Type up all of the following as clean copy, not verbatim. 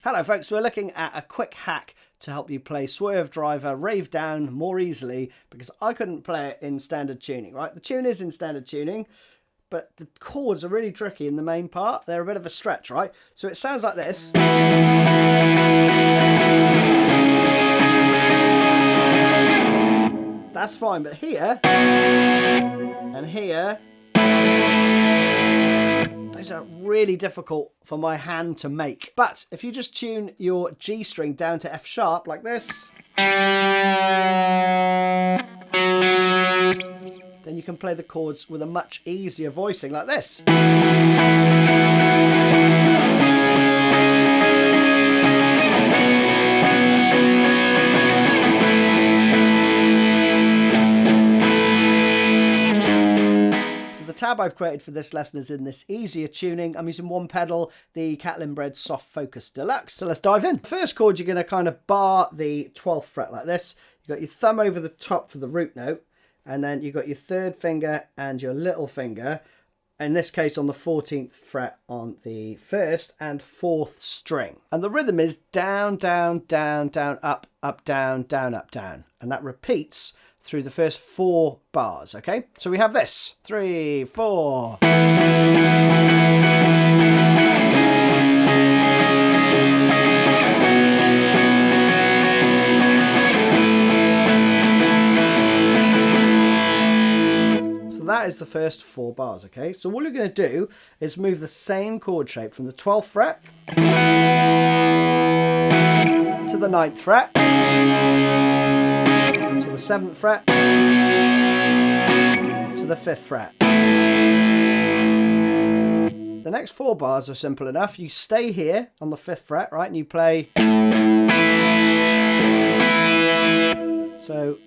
Hello folks, we're looking at a quick hack to help you play Swervedriver Rave Down more easily because I couldn't play it in standard tuning, right? The tune is in standard tuning, but the chords are really tricky in the main part. They're a bit of a stretch, right? So it sounds like this. That's fine, but here and here, those are really difficult for my hand to make. But if you just tune your G string down to F sharp like this, then you can play the chords with a much easier voicing like this. The tab I've created for this lesson is in this easier tuning. I'm using one pedal, the Catlin Bred Soft Focus Deluxe. So let's dive in. First chord, you're going to kind of bar the 12th fret like this. You've got your thumb over the top for the root note, and then you've got your third finger and your little finger, in this case on the 14th fret on the first and fourth string. And the rhythm is down, down, down, down, up, up, down, down, up, down. And that repeats through the first 4 bars, okay? So we have this, 3, 4. So that is the first 4 bars, okay? So all you're going to do is move the same chord shape from the 12th fret to the 9th fret, to the 7th fret, to the 5th fret. The next 4 bars are simple enough. You stay here on the 5th fret, right, and you play. So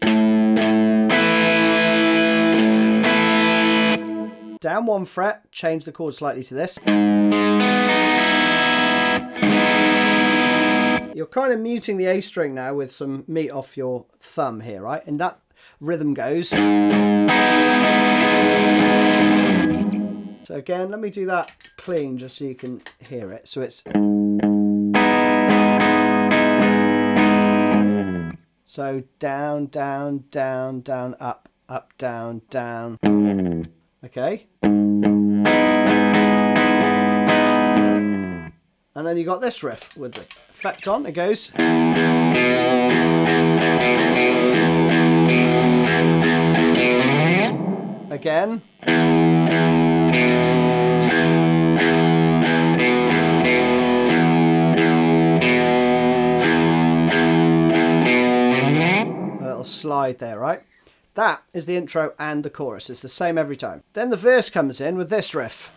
down 1 fret, change the chord slightly to this. You're kind of muting the A string now with some meat off your thumb here, right? And that rhythm goes. So again, let me do that clean just so you can hear it. So it's. So down, down, down, down, up, up, down, down. Okay. And then you got this riff with the effect on. It goes. Again. A little slide there, right? That is the intro and the chorus. It's the same every time. Then the verse comes in with this riff.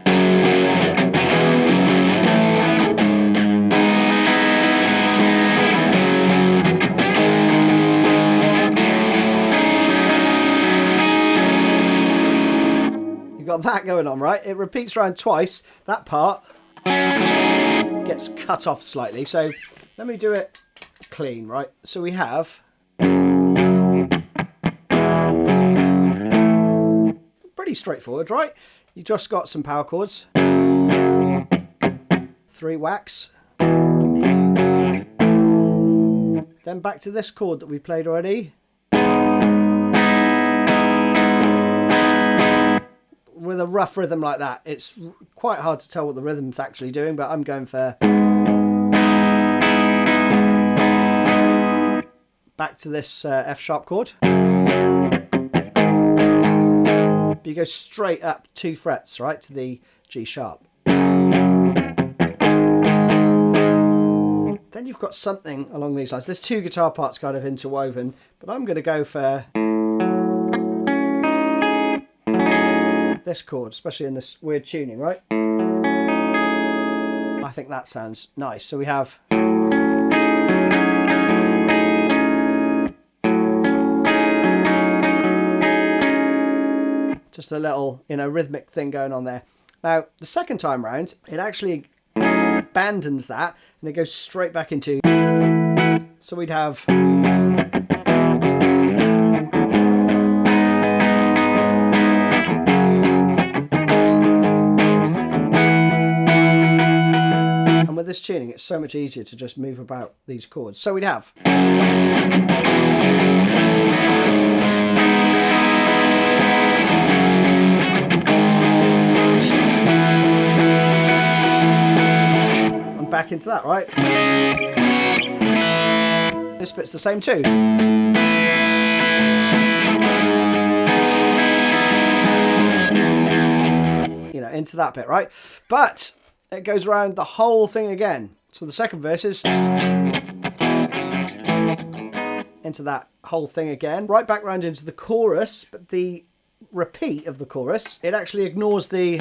Got that going on, right? It repeats around twice. That part gets cut off slightly. So let me do it clean, right? So we have pretty straightforward, right? You just got some power chords, 3 whacks, then back to this chord that we played already. With a rough rhythm like that, it's quite hard to tell what the rhythm's actually doing, but I'm going for back to this F sharp chord. You go straight up 2 frets, right, to the G sharp. Then you've got something along these lines. There's 2 guitar parts kind of interwoven, but I'm going to go for this chord, especially in this weird tuning, right? I think that sounds nice. So we have just a little, rhythmic thing going on there. Now, the second time round, it actually abandons that and it goes straight back into. So we'd have. with this tuning, it's so much easier to just move about these chords. So we'd have... and back into that, right? This bit's the same too. You know, into that bit, right? But it goes around the whole thing again. So the second verse is into that whole thing again, right back round into the chorus, but the repeat of the chorus, it actually ignores the...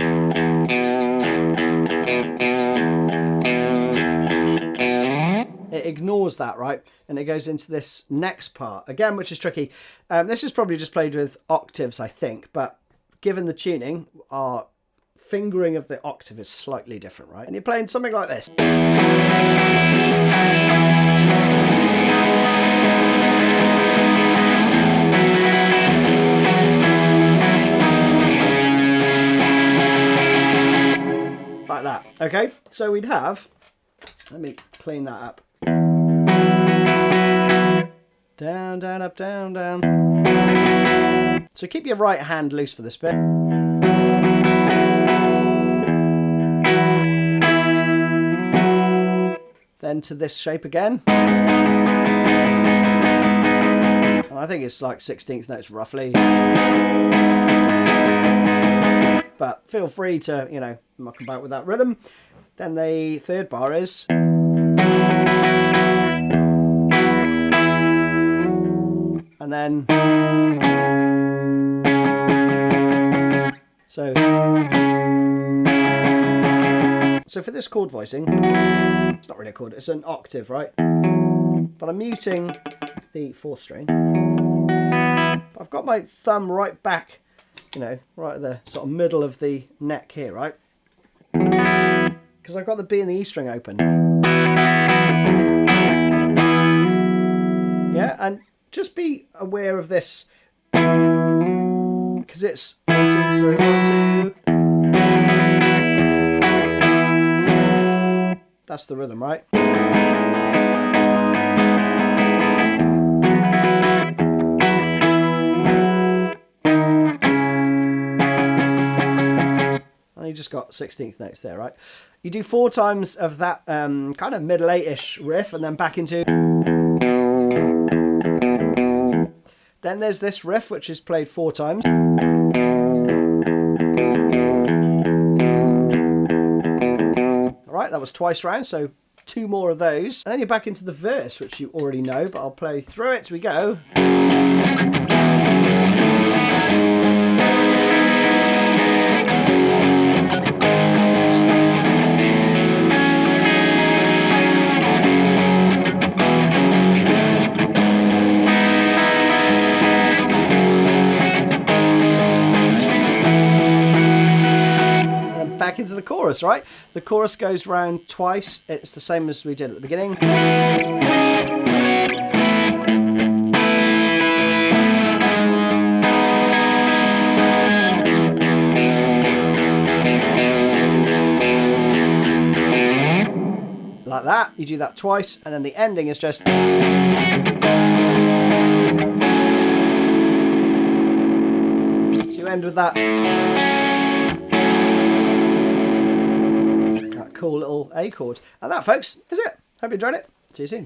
It ignores that, right? And it goes into this next part, again, which is tricky. This is probably just played with octaves, I think, but given the tuning, our fingering of the octave is slightly different, right? And you're playing something like this. Like that, okay? So we'd have, let me clean that up. Down, down, up, down, down. So keep your right hand loose for this bit. Then to this shape again. And I think it's like 16th notes roughly. But feel free to, you know, muck about with that rhythm. Then the third bar is... And then... So for this chord voicing, it's not really a chord, it's an octave, right? But I'm muting the 4th string. But I've got my thumb right back, you know, right at the sort of middle of the neck here, right? Because I've got the B and the E string open. Yeah, and just be aware of this. Because it's 1, 2, 3, 1, 2. That's the rhythm, right? And you just got 16th notes there, right? You do 4 times of that kind of middle 8-ish riff and then back into... Then there's this riff, which is played 4 times. Right, that was twice round, so 2 more of those. And then you're back into the verse, which you already know, but I'll play through it as we go. Back into the chorus, right? The chorus goes round twice. It's the same as we did at the beginning. Like that. You do that twice, and then the ending is just... So you end with that. Cool little A chord. And that, folks, is it. Hope you enjoyed it. See you soon.